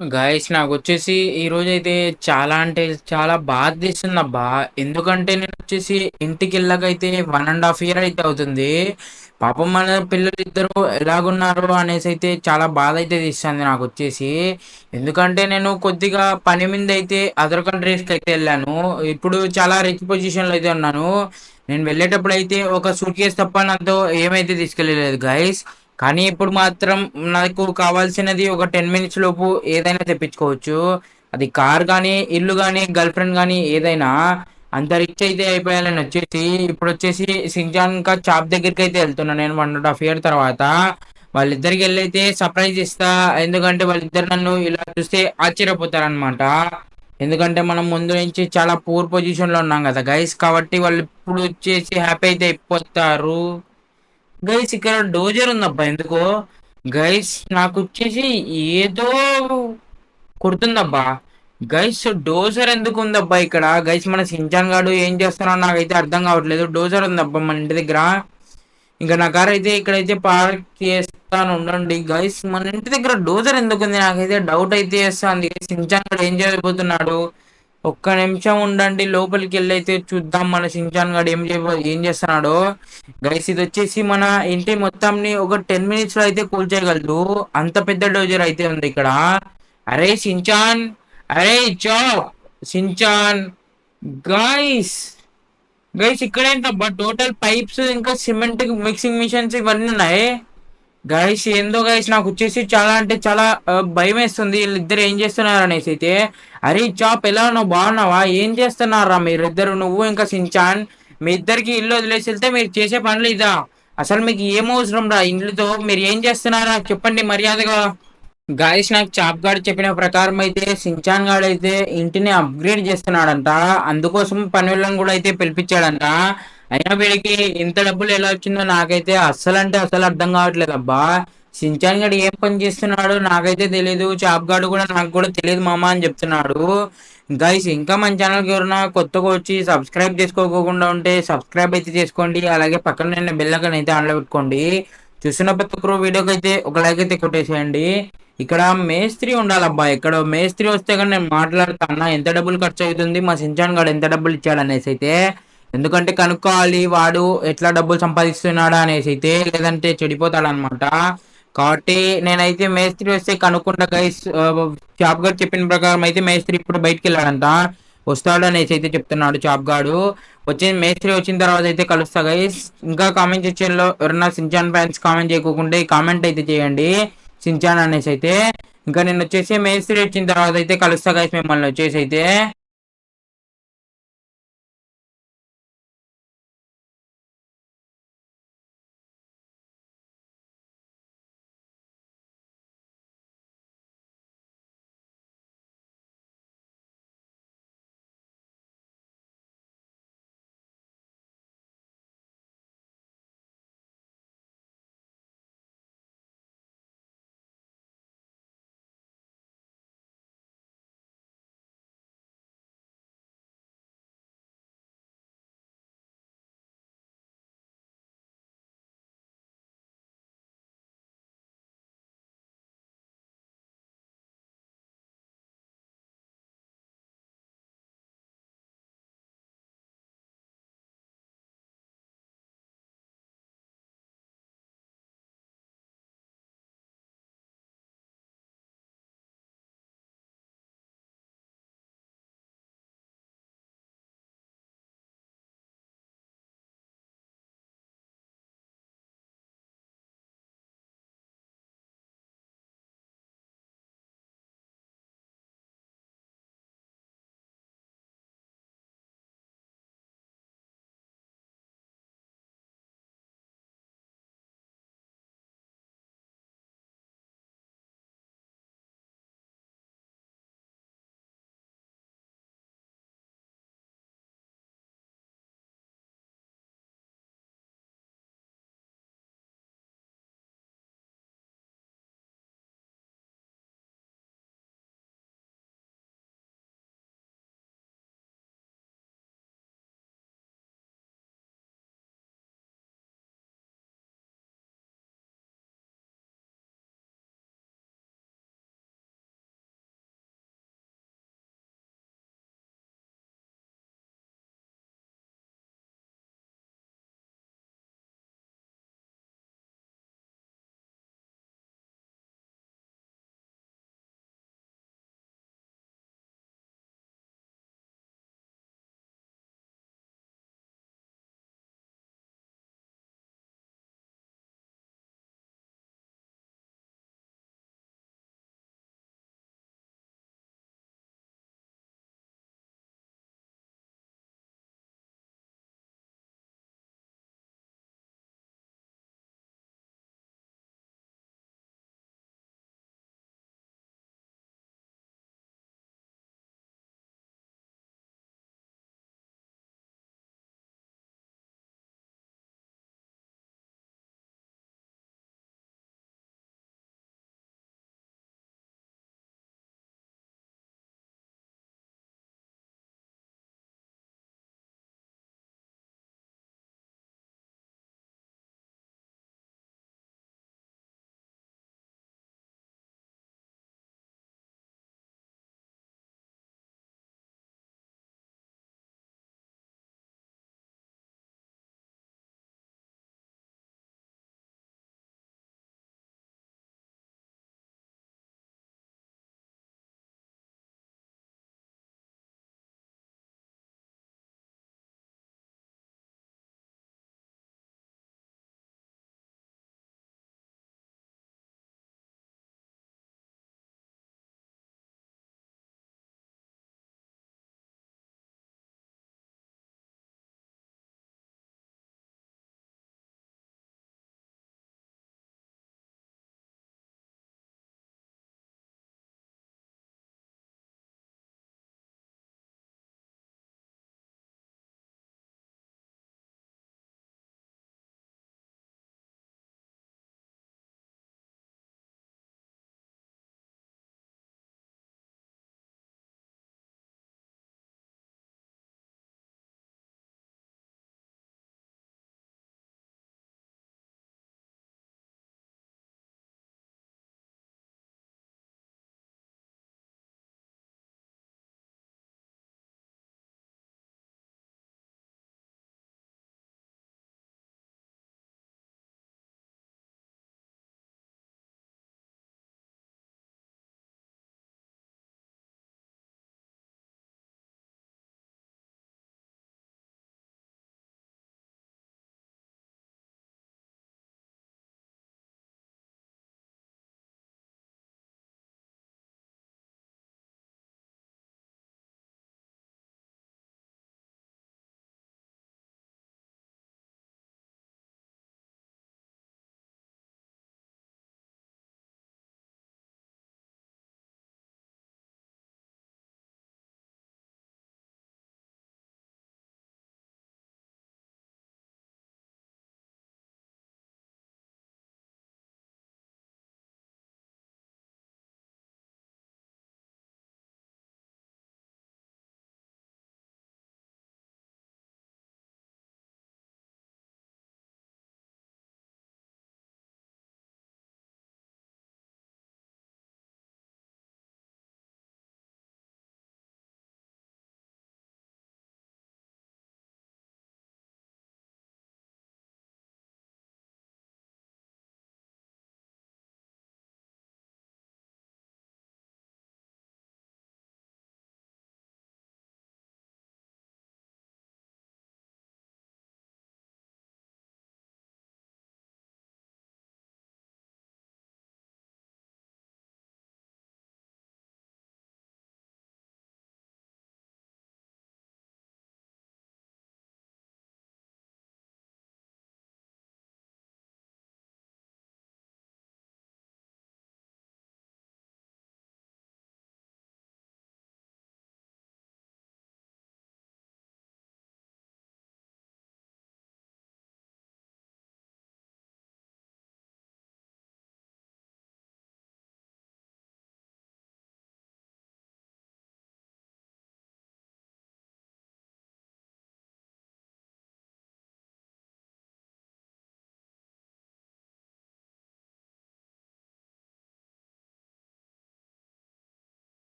Guys నాకొచ్చేసి ఈరోజైతే చాలా అంటే చాలా బాధేస్తుందబ్బా. ఎందుకంటే నేనొచ్చేసి ఇంటికెళ్ళకైతే 1½ ఇయర్ అయితే అవుతుంది. పాపం మన పిల్లలిద్దరూ ఎలాగున్నారు అనేసైతే చాలా బాధైతే తీస్తుంది నాకొచ్చేసి. ఎందుకంటే నేను కొద్దిగా పని మీదైతే అదర్ కంట్రీస్‌కైతే ఎళ్ళాను. ఇప్పుడు చాలా రిచ్ పొజిషన్‌లో అయితే ఉన్నాను. నేను వెళ్ళేటప్పుడైతే ఒక సూట్‌కేస్ తప్ప నాతో ఏమైతే తీసుకెళ్ళలేదు గైస్. కానీ ఇప్పుడు మాత్రం నాకు కావాల్సినది ఒక 10 మినిట్స్ లోపు ఏదైనా తెప్పించుకోవచ్చు. అది కార్ గానీ, ఇల్లు గానీ, గర్ల్ ఫ్రెండ్ గానీ ఏదైనా. అంత రిచ్ అయితే అయిపోయానని వచ్చేసి ఇప్పుడొచ్చేసి షించాన్ ఇంకా చాప్ దగ్గరికైతే వెళ్తున్నా నేను 1½ ఇయర్ తర్వాత. వాళ్ళిద్దరికి వెళ్ళైతే సర్ప్రైజ్ ఇస్తా. ఎందుకంటే వాళ్ళిద్దరు నన్ను ఇలా చూస్తే ఆశ్చర్యపోతారనమాట. ఎందుకంటే మనం ముందు నుంచి చాలా పూర్ పొజిషన్ లో ఉన్నాం కదా గైస్. కాబట్టి వాళ్ళు ఇప్పుడు వచ్చేసి హ్యాపీ అయితే అయిపోతారు. గైస్ ఇక్కడ డోజర్ ఉందబ్బా ఎందుకో. గైస్ నాకు వచ్చేసి ఏదో కుడుతుందబ్బా. గైస్ డోజర్ ఎందుకు ఉందబ్బా ఇక్కడ? గైస్ మన సించాన్ గాడు ఏం చేస్తున్నాడో నాకైతే అర్థం కావట్లేదు. డోజర్ ఉందబ్బా మన ఇంటి దగ్గర. ఇంకా నా కార్ అయితే ఇక్కడైతే పార్క్ చేస్తాను ఉండండి గైస్. మన ఇంటి దగ్గర డోజర్ ఎందుకు ఉంది నాకైతే డౌట్ అయితే వేస్తుంది. సించాన్ గాడు ఏం చేయబోతున్నాడు? ఒక్క నిమిషం ఉండండి, లోపలికి వెళ్ళి అయితే చూద్దాం మన షించాన్ గాడు ఏం చేస్తున్నాడో. గైస్ ఇది వచ్చేసి మన ఇంటి మొత్తంని ఒక 10 మినిట్స్ లో అయితే కూల్చేయగలదు. అంత పెద్ద డోజర్ అయితే ఉంది ఇక్కడ. అరే షించాన్, అరే చాప్ షించాన్. గైస్ గైస్ ఇక్కడేంటబ్బా టోటల్ పైప్స్ ఇంకా సిమెంట్ మిక్సింగ్ మిషన్స్ ఇవన్నీ ఉన్నాయి. గైస్ ఏందో గైస్ నాకు వచ్చేసి చాలా అంటే చాలా భయం వేస్తుంది వీళ్ళిద్దరు ఏం చేస్తున్నారు అనేసి అయితే. అరే చాప్ ఎలా ఉన్నావు, బాగున్నావా? ఏం చేస్తున్నారా మీరిద్దరు, నువ్వు ఇంకా సించాన్? మీ ఇద్దరికి ఇల్లు వదిలేసి వెళ్తే మీరు చేసే పనులు ఇదా? అసలు మీకు ఏం అవసరం రా ఇండ్లతో? మీరు ఏం చేస్తున్నారా చెప్పండి మర్యాదగా. గాయస్ నాకు చాప్ గాడు చెప్పిన ప్రకారం అయితే సించాన్ గాడు అయితే ఇంటిని అప్గ్రేడ్ చేస్తున్నాడంట. అందుకోసం పని వాళ్ళని కూడా అయితే పిలిపించాడంట. అయినా వీడికి ఇంత డబ్బులు ఎలా వచ్చిందో నాకైతే అస్సలు అంటే అసలు అర్థం కావట్లేదు అబ్బా. సించాన్ గాడు ఏం పని చేస్తున్నాడు నాకైతే తెలియదు. చాప్ గాడు కూడా నాకు కూడా తెలియదు మామ అని చెప్తున్నాడు. గైస్ ఇంకా మన ఛానల్కి ఎవరైనా కొత్తగా వచ్చి సబ్స్క్రైబ్ చేసుకోకుండా ఉంటే సబ్స్క్రైబ్ అయితే చేసుకోండి. అలాగే పక్కన ఉన్న బెల్ ఐకాన్ అయితే ఆన్లో పెట్టుకోండి. చూస్తున్న ప్రతి ఒక్కరు వీడియోకి అయితే ఒక లైక్ అయితే కొట్టేసేయండి. ఇక్కడ మేస్త్రి ఉండాలబ్బా. ఇక్కడ మేస్త్రి వస్తే కానీ నేను మాట్లాడతాను ఎంత డబ్బులు ఖర్చు అవుతుంది, మా సించాన్ గాడు ఎంత డబ్బులు ఇచ్చాడు అనేసి అయితే. ఎందుకంటే కనుక్కోవాలి వాడు ఎట్లా డబ్బులు సంపాదిస్తున్నాడా అనేసి అయితే, లేదంటే చెడిపోతాడు అనమాట. కాబట్టి నేనైతే మేస్త్రి వస్తే కనుక్కుంటా గైస్. చాప్ గారు చెప్పిన ప్రకారం అయితే మేస్త్రి ఇప్పుడు బయటికి వెళ్ళాడంట. వస్తాడు అనేసి అయితే చెప్తున్నాడు చాప్ గాడు. మేస్త్రి వచ్చిన తర్వాత అయితే కలుస్తా గైస్. ఇంకా కామెంట్ సెక్షన్ లో ఎవరన్నా సించాన్ ఫ్యాన్స్ కామెంట్ చేయకుంటే కామెంట్ అయితే చేయండి సించాన్ అనేసి అయితే. ఇంకా నేను వచ్చేసి మేస్త్రి వచ్చిన తర్వాత అయితే కలుస్తా గైస్ మిమ్మల్ని వచ్చేసి అయితే.